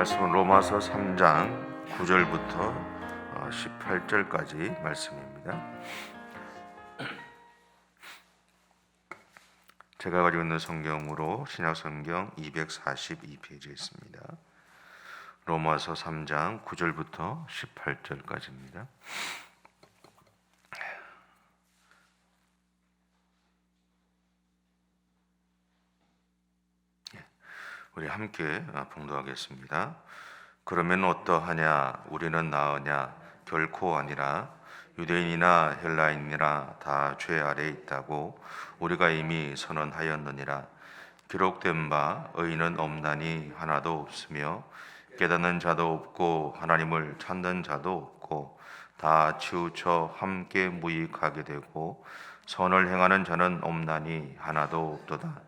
말씀은 로마서 3장 9절부터 18절까지 말씀입니다. 제가 가지고 있는 성경으로 신약성경 242페이지에 있습니다. 로마서 3장 9절부터 18절까지입니다. 우리 함께 봉독하겠습니다. 그러면 어떠하냐? 우리는 나으냐? 결코 아니라. 유대인이나 헬라인이나 다 죄 아래에 있다고 우리가 이미 선언하였느니라. 기록된 바 의인은 없나니 하나도 없으며 깨닫는 자도 없고 하나님을 찾는 자도 없고 다 치우쳐 함께 무익하게 되고 선을 행하는 자는 없나니 하나도 없도다.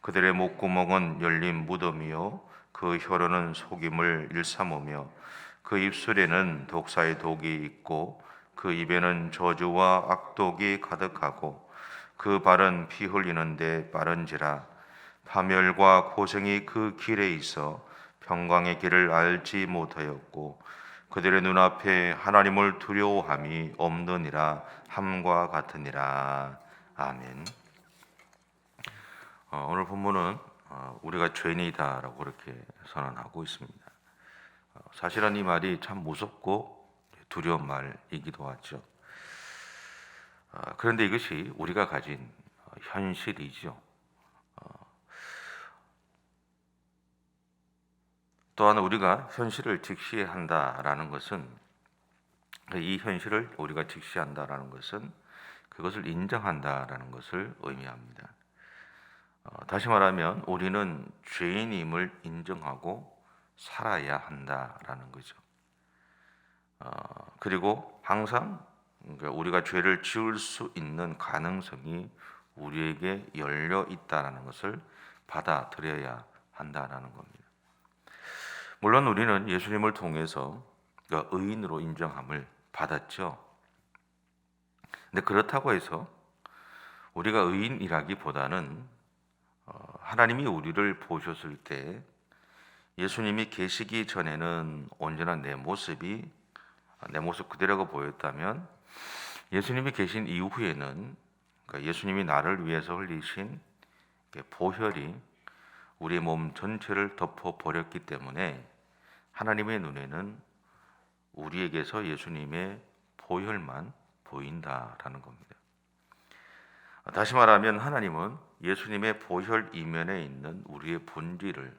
그들의 목구멍은 열린 무덤이요 그 혀로는 속임을 일삼으며 그 입술에는 독사의 독이 있고 그 입에는 저주와 악독이 가득하고 그 발은 피 흘리는데 빠른지라. 파멸과 고생이 그 길에 있어 평강의 길을 알지 못하였고 그들의 눈앞에 하나님을 두려워함이 없느니라 함과 같으니라. 아멘. 오늘 본문은 우리가 죄인이다라고 그렇게 선언하고 있습니다. 사실은 이 말이 참 무섭고 두려운 말이기도 하죠. 그런데 이것이 우리가 가진 현실이죠. 또한 우리가 현실을 직시한다라는 것은, 이 현실을 우리가 직시한다라는 것은 그것을 인정한다라는 것을 의미합니다. 다시 말하면 우리는 죄인임을 인정하고 살아야 한다라는 거죠. 그리고 항상 우리가 죄를 지을 수 있는 가능성이 우리에게 열려 있다라는 것을 받아들여야 한다라는 겁니다. 물론 우리는 예수님을 통해서 의인으로 인정함을 받았죠. 근데 그렇다고 해서 우리가 의인이라기보다는 하나님이 우리를 보셨을 때 예수님이 계시기 전에는 언제나 내 모습 그대로가 보였다면, 예수님이 계신 이후에는 예수님이 나를 위해서 흘리신 보혈이 우리의 몸 전체를 덮어버렸기 때문에 하나님의 눈에는 우리에게서 예수님의 보혈만 보인다라는 겁니다. 다시 말하면 하나님은 예수님의 보혈 이면에 있는 우리의 본질을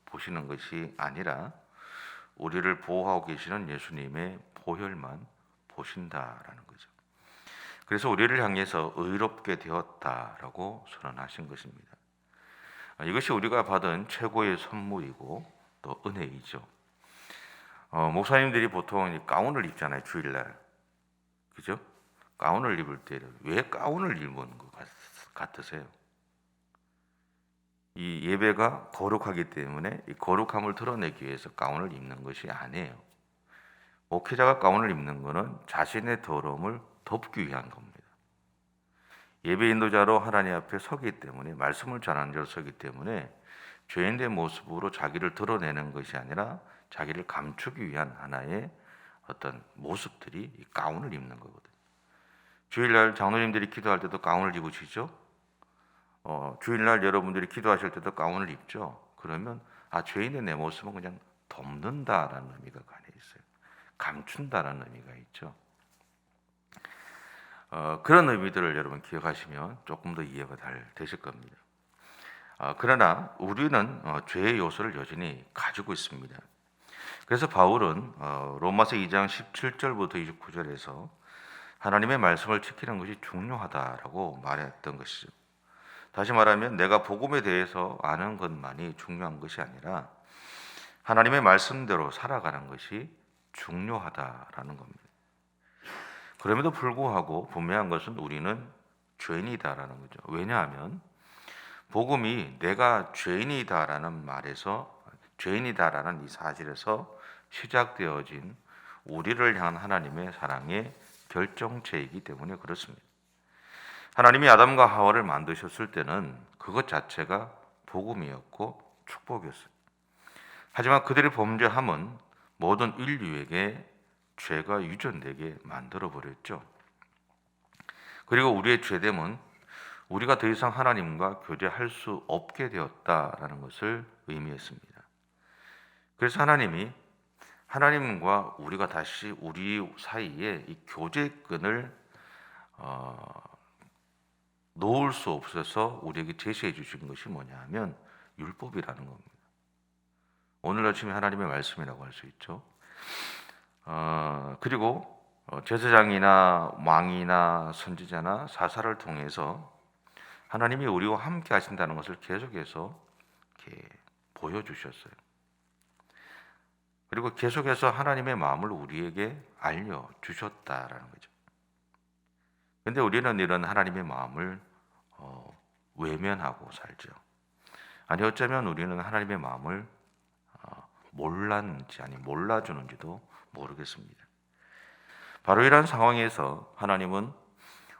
보시는 것이 아니라 우리를 보호하고 계시는 예수님의 보혈만 보신다라는 거죠. 그래서 우리를 향해서 의롭게 되었다라고 선언하신 것입니다. 이것이 우리가 받은 최고의 선물이고 또 은혜이죠. 목사님들이 보통 가운을 입잖아요, 주일날. 그죠? 가운을 입을 때 왜 가운을 입는 것 같으세요? 이 예배가 거룩하기 때문에 이 거룩함을 드러내기 위해서 가운을 입는 것이 아니에요. 목회자가 가운을 입는 것은 자신의 더러움을 덮기 위한 겁니다. 예배 인도자로 하나님 앞에 서기 때문에, 말씀을 전하는 자로 서기 때문에 죄인된 모습으로 자기를 드러내는 것이 아니라 자기를 감추기 위한 하나의 어떤 모습들이 이 가운을 입는 거거든요. 주일날 장로님들이 기도할 때도 가운을 입으시죠? 주일날 여러분들이 기도하실 때도 가운을 입죠? 그러면 죄인의 내 모습은 그냥 덮는다라는 의미가 가려 있어요. 감춘다라는 의미가 있죠. 그런 의미들을 여러분 기억하시면 조금 더 이해가 잘 되실 겁니다. 그러나 우리는 죄의 요소를 여전히 가지고 있습니다. 그래서 바울은 로마서 2장 17절부터 29절에서 하나님의 말씀을 지키는 것이 중요하다라고 말했던 것이죠. 다시 말하면 내가 복음에 대해서 아는 것만이 중요한 것이 아니라 하나님의 말씀대로 살아가는 것이 중요하다라는 겁니다. 그럼에도 불구하고 분명한 것은 우리는 죄인이다라는 거죠. 왜냐하면 복음이 내가 죄인이다라는 말에서, 죄인이다라는 이 사실에서 시작되어진 우리를 향한 하나님의 사랑의 결정체이기 때문에 그렇습니다. 하나님이 아담과 하와를 만드셨을 때는 그것 자체가 복음이었고 축복이었어요. 하지만 그들의 범죄함은 모든 인류에게 죄가 유전되게 만들어 버렸죠. 그리고 우리의 죄됨은 우리가 더 이상 하나님과 교제할 수 없게 되었다라는 것을 의미했습니다. 그래서 하나님이 하나님과 우리가 다시 우리 사이에 이 교제끈을 놓을 수 없어서 우리에게 제시해 주신 것이 뭐냐 하면 율법이라는 겁니다. 오늘 아침에 하나님의 말씀이라고 할 수 있죠. 그리고 제사장이나 왕이나 선지자나 사사를 통해서 하나님이 우리와 함께 하신다는 것을 계속해서 이렇게 보여주셨어요. 그리고 계속해서 하나님의 마음을 우리에게 알려주셨다라는 거죠. 그런데 우리는 이런 하나님의 마음을 외면하고 살죠. 아니 어쩌면 우리는 하나님의 마음을 몰랐는지 아니 몰라주는지도 모르겠습니다. 바로 이런 상황에서 하나님은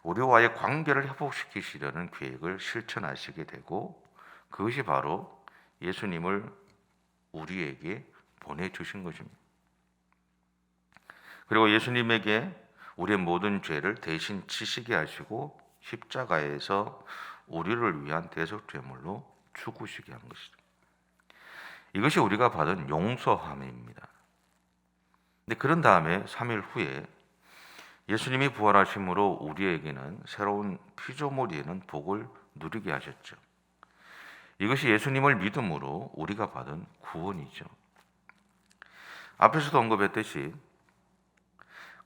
우리와의 관계를 회복시키시려는 계획을 실천하시게 되고 그것이 바로 예수님을 우리에게 보내주신 것입니다. 그리고 예수님에게 우리의 모든 죄를 대신 지시게 하시고 십자가에서 우리를 위한 대속죄물로 죽으시게 한 것이죠. 이것이 우리가 받은 용서함입니다. 근데 그런 다음에 3일 후에 예수님이 부활하심으로 우리에게는 새로운 피조물이는 복을 누리게 하셨죠. 이것이 예수님을 믿음으로 우리가 받은 구원이죠. 앞에서도 언급했듯이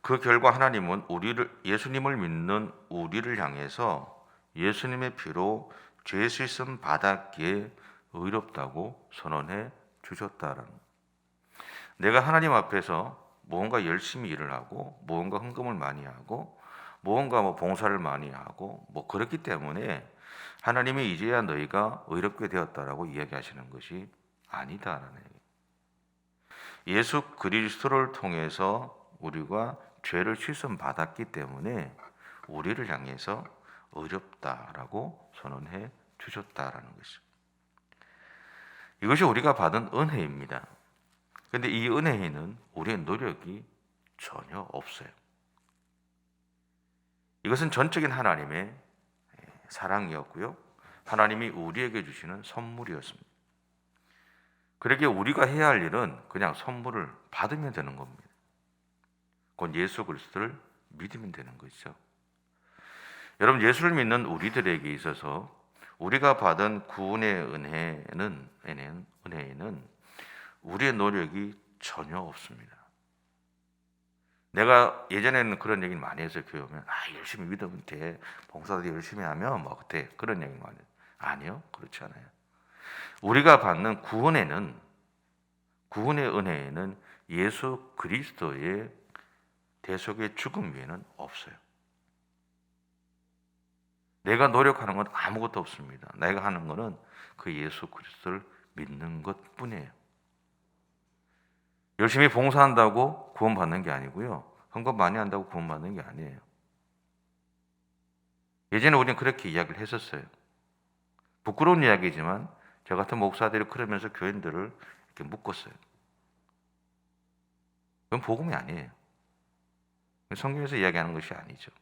그 결과 하나님은 예수님을 믿는 우리를 향해서 예수님의 피로 죄 씻음 받았기에 의롭다고 선언해 주셨다라는 거예요. 내가 하나님 앞에서 무언가 열심히 일을 하고 무언가 헌금을 많이 하고 무언가 봉사를 많이 하고 그렇기 때문에 하나님이 이제야 너희가 의롭게 되었다라고 이야기하시는 것이 아니다라는 얘기예요. 예수 그리스도를 통해서 우리가 죄를 씻음 받았기 때문에 우리를 향해서 의롭다라고 선언해 주셨다라는 것이죠. 이것이 우리가 받은 은혜입니다. 그런데 이 은혜에는 우리의 노력이 전혀 없어요. 이것은 전적인 하나님의 사랑이었고요. 하나님이 우리에게 주시는 선물이었습니다. 그러기에 우리가 해야 할 일은 그냥 선물을 받으면 되는 겁니다. 곧 예수 그리스도를 믿으면 되는 것이죠. 여러분, 예수를 믿는 우리들에게 있어서 우리가 받은 구원의 은혜에는 우리의 노력이 전혀 없습니다. 내가 예전에는 그런 얘기를 많이 했어요. 교회 오면 열심히 믿으면 돼. 봉사도 열심히 하면 그때 그런 얘기 많이 해요. 아니요, 그렇지 않아요. 우리가 받는 구원의 은혜에는 예수 그리스도의 대속의 죽음 외에는 없어요. 내가 노력하는 건 아무것도 없습니다. 내가 하는 것은 그 예수 그리스도를 믿는 것뿐이에요. 열심히 봉사한다고 구원받는 게 아니고요. 헌금 많이 한다고 구원받는 게 아니에요. 예전에 우리는 그렇게 이야기를 했었어요. 부끄러운 이야기지만 저 같은 목사들이 그러면서 교인들을 이렇게 묶었어요. 그건 복음이 아니에요. 성경에서 이야기하는 것이 아니죠.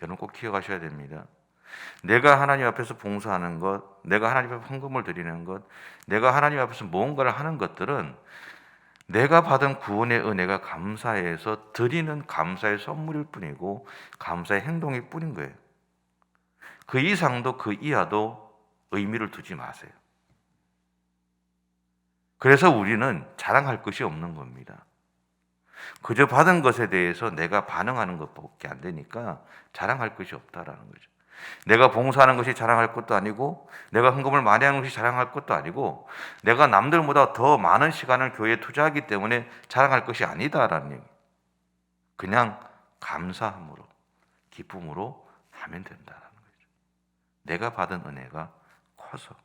여러분 꼭 기억하셔야 됩니다. 내가 하나님 앞에서 봉사하는 것, 내가 하나님 앞에 헌금을 드리는 것, 내가 하나님 앞에서 무언가를 하는 것들은 내가 받은 구원의 은혜가 감사해서 드리는 감사의 선물일 뿐이고 감사의 행동일 뿐인 거예요. 그 이상도 그 이하도 의미를 두지 마세요. 그래서 우리는 자랑할 것이 없는 겁니다. 그저 받은 것에 대해서 내가 반응하는 것밖에 안 되니까 자랑할 것이 없다라는 거죠. 내가 봉사하는 것이 자랑할 것도 아니고 내가 헌금을 많이 하는 것이 자랑할 것도 아니고 내가 남들보다 더 많은 시간을 교회에 투자하기 때문에 자랑할 것이 아니다라는 얘기. 그냥 감사함으로 기쁨으로 하면 된다라는 거죠. 내가 받은 은혜가 커서.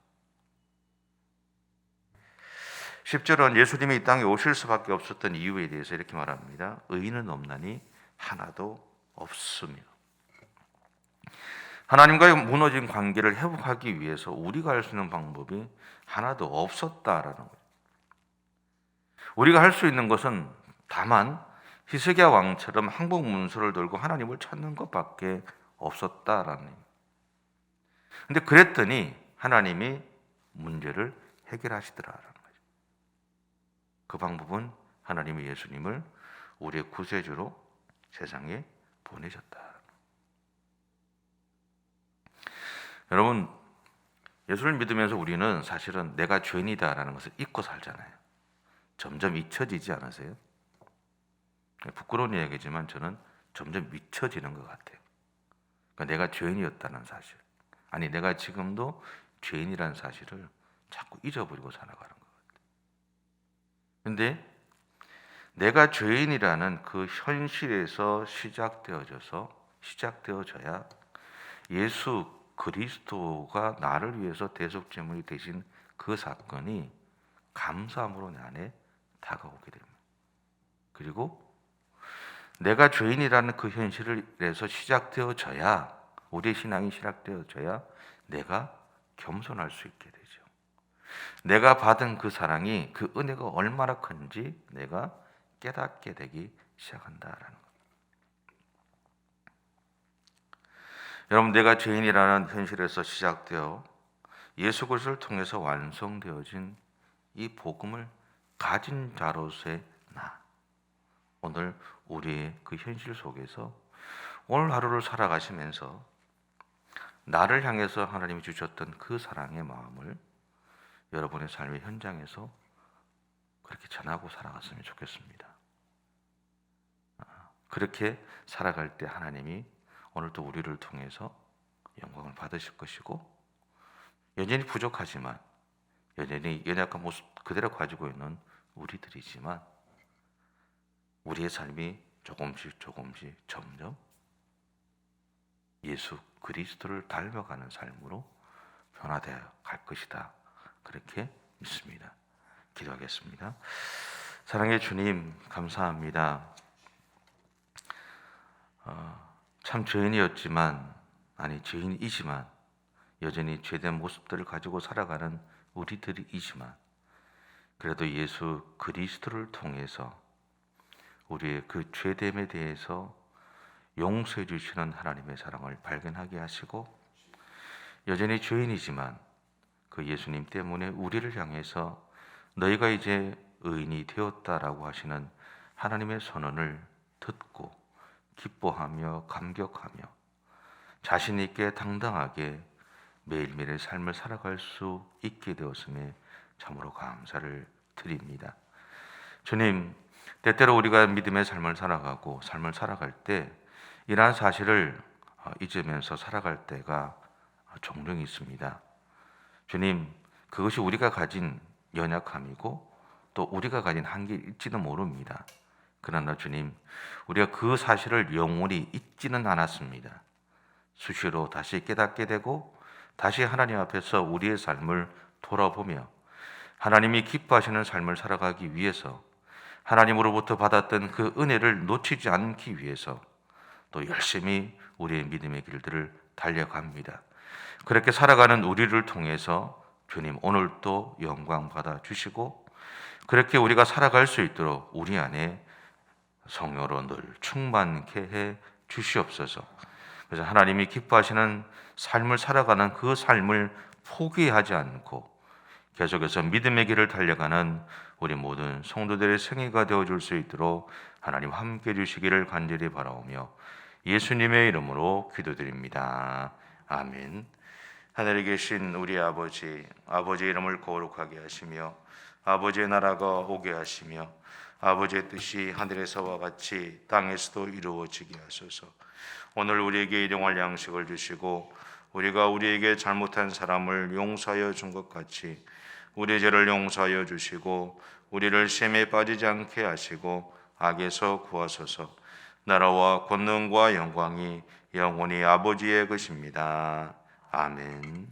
10절은 예수님이 이 땅에 오실 수밖에 없었던 이유에 대해서 이렇게 말합니다. 의인은 없나니 하나도 없으며. 하나님과의 무너진 관계를 회복하기 위해서 우리가 할 수 있는 방법이 하나도 없었다라는 거예요. 우리가 할 수 있는 것은 다만 히스기야 왕처럼 항복 문서를 들고 하나님을 찾는 것밖에 없었다라는. 근데 그랬더니 하나님이 문제를 해결하시더라라는 거죠. 그 방법은 하나님이 예수님을 우리의 구세주로 세상에 보내셨다. 여러분, 예수를 믿으면서 우리는 사실은 내가 죄인이다라는 것을 잊고 살잖아요. 점점 잊혀지지 않으세요? 부끄러운 이야기지만 저는 점점 잊혀지는 것 같아요. 그러니까 내가 죄인이었다는 사실, 아니 내가 지금도 죄인이라는 사실을 자꾸 잊어버리고 살아가는 것 같아요. 근데 내가 죄인이라는 그 현실에서 시작되어져야 예수 그리스도가 나를 위해서 대속제물이 되신 그 사건이 감사함으로 내 안에 다가오게 됩니다. 그리고 내가 죄인이라는 그 현실에서 시작되어져야, 우리의 신앙이 시작되어져야 내가 겸손할 수 있게 되죠. 내가 받은 그 사랑이, 그 은혜가 얼마나 큰지 내가 깨닫게 되기 시작한다라는 것. 여러분, 내가 죄인이라는 현실에서 시작되어 예수 그리스도를 통해서 완성되어진 이 복음을 가진 자로서의 나, 오늘 우리의 그 현실 속에서 오늘 하루를 살아가시면서 나를 향해서 하나님이 주셨던 그 사랑의 마음을 여러분의 삶의 현장에서 그렇게 전하고 살아갔으면 좋겠습니다. 그렇게 살아갈 때 하나님이 오늘도 우리를 통해서 영광을 받으실 것이고, 여전히 부족하지만, 여전히 연약한 모습 그대로 가지고 있는 우리들이지만 우리의 삶이 조금씩 점점 예수 그리스도를 닮아가는 삶으로 변화되어 갈 것이다, 그렇게 믿습니다. 기도하겠습니다. 사랑의 주님, 감사합니다. 참 죄인이었지만, 죄인이지만 여전히 죄된 모습들을 가지고 살아가는 우리들이지만, 그래도 예수 그리스도를 통해서 우리의 그 죄됨에 대해서 용서해 주시는 하나님의 사랑을 발견하게 하시고, 여전히 죄인이지만 그 예수님 때문에 우리를 향해서 너희가 이제 의인이 되었다라고 하시는 하나님의 선언을 듣고 기뻐하며 감격하며 자신 있게 당당하게 매일매일의 삶을 살아갈 수 있게 되었음에 참으로 감사를 드립니다. 주님, 때때로 우리가 믿음의 삶을 살아갈 때 이러한 사실을 잊으면서 살아갈 때가 종종 있습니다. 주님, 그것이 우리가 가진 연약함이고 또 우리가 가진 한계일지도 모릅니다. 그러나 주님, 우리가 그 사실을 영원히 잊지는 않았습니다. 수시로 다시 깨닫게 되고 다시 하나님 앞에서 우리의 삶을 돌아보며 하나님이 기뻐하시는 삶을 살아가기 위해서, 하나님으로부터 받았던 그 은혜를 놓치지 않기 위해서 또 열심히 우리의 믿음의 길들을 달려갑니다. 그렇게 살아가는 우리를 통해서 주님, 오늘도 영광 받아 주시고, 그렇게 우리가 살아갈 수 있도록 우리 안에 성령으로 늘 충만케 해 주시옵소서. 그래서 하나님이 기뻐하시는 삶을 살아가는 그 삶을 포기하지 않고 계속해서 믿음의 길을 달려가는 우리 모든 성도들의 생애가 되어줄 수 있도록 하나님 함께 해주시기를 간절히 바라오며 예수님의 이름으로 기도드립니다. 아멘. 하늘에 계신 우리 아버지, 아버지의 이름을 거룩하게 하시며 아버지의 나라가 오게 하시며 아버지의 뜻이 하늘에서와 같이 땅에서도 이루어지게 하소서. 오늘 우리에게 일용할 양식을 주시고 우리가 우리에게 잘못한 사람을 용서하여 준 것 같이 우리의 죄를 용서하여 주시고 우리를 시험에 빠지지 않게 하시고 악에서 구하소서. 나라와 권능과 영광이 영원히 아버지의 것입니다. 아멘.